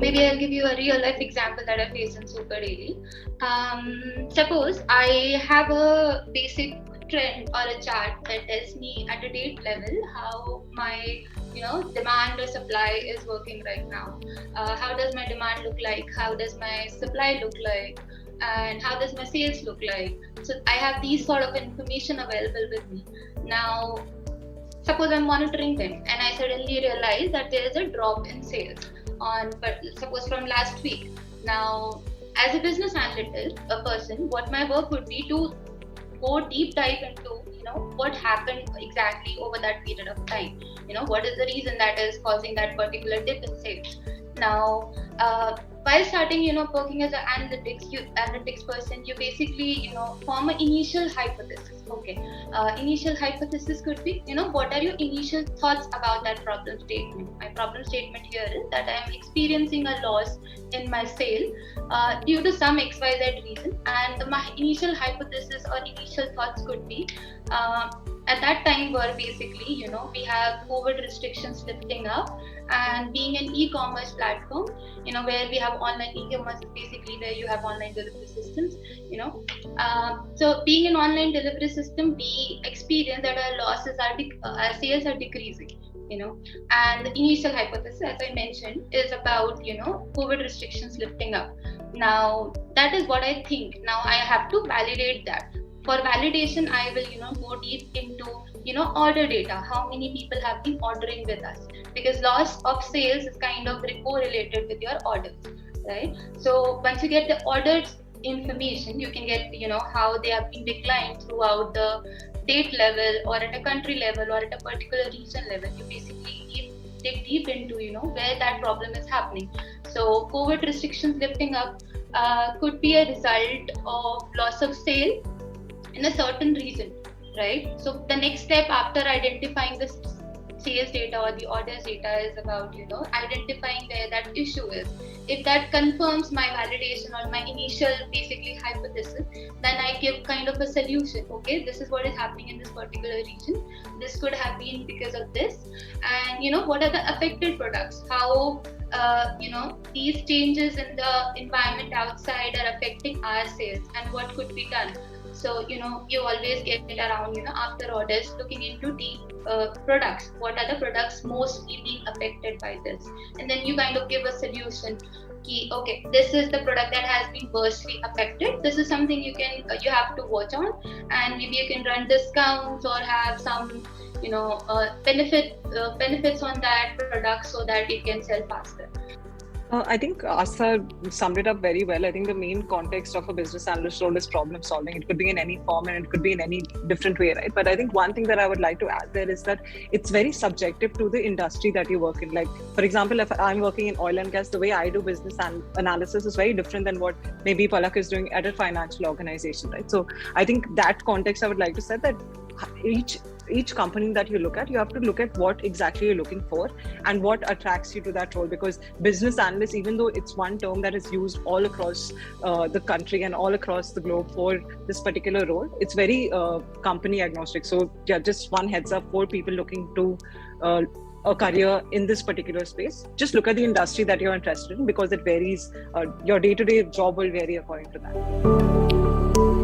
Maybe I'll give you a real life example that I face in Supr daily. Suppose I have a basic trend or a chart that tells me at a date level how my demand or supply is working right now. How does my demand look like? How does my supply look like? And how does my sales look like? So I have these sort of information available with me. Now, suppose I'm monitoring them and I suddenly realize that there is a drop in sales but suppose from last week. Now, as a business analyst, a person, what my work would be to go deep dive into what happened exactly over that period of time. What is the reason that is causing that particular dip in sales. Now, while starting working as an analytics person, you basically form an initial hypothesis. Okay, initial hypothesis could be what are your initial thoughts about that problem statement. My problem statement here is that I am experiencing a loss in my sale due to some XYZ reason, and my initial hypothesis or initial thoughts could be at that time were basically we have COVID restrictions lifting up, and being an e-commerce platform where we have online e-commerce is basically where you have online delivery systems. So being an online delivery system, we experience that our losses our sales are decreasing. And the initial hypothesis, as I mentioned, is about COVID restrictions lifting up. Now that is what I think. Now I have to validate that. For validation, I will go deep into order data. How many people have been ordering with us? Because loss of sales is kind of correlated with your orders, right? So once you get the orders information, you can get how they have been declined throughout the state level or at a country level or at a particular region level. You basically dig deep into where that problem is happening. So COVID restrictions lifting up could be a result of loss of sale in a certain region, right? So the next step after identifying the sales data or the orders data is about identifying where that issue is. If that confirms my validation or my initial basically hypothesis, then I give kind of a solution. Okay, this is what is happening in this particular region. This could have been because of this, and what are the affected products? How these changes in the environment outside are affecting our sales, and what could be done. So you always get around after orders looking into the products. What are the products mostly being affected by this? And then you kind of give a solution. Okay, this is the product that has been worstly affected. This is something you have to watch on, and maybe you can run discounts or have some benefits on that product so that it can sell faster. I think Astha summed it up very well. I think the main context of a business analyst role is problem solving. It could be in any form and it could be in any different way, right? But I think one thing that I would like to add there is that it's very subjective to the industry that you work in. Like, for example, if I'm working in oil and gas, the way I do business analysis is very different than what maybe Palak is doing at a financial organization, right? So I think that context I would like to say that each company that you look at, you have to look at what exactly you're looking for and what attracts you to that role. Because business analyst, even though it's one term that is used all across the country and all across the globe for this particular role, it's very company agnostic. So yeah, just one heads up for people looking to a career in this particular space. Just look at the industry that you're interested in, because it varies. Your day-to-day job will vary according to that.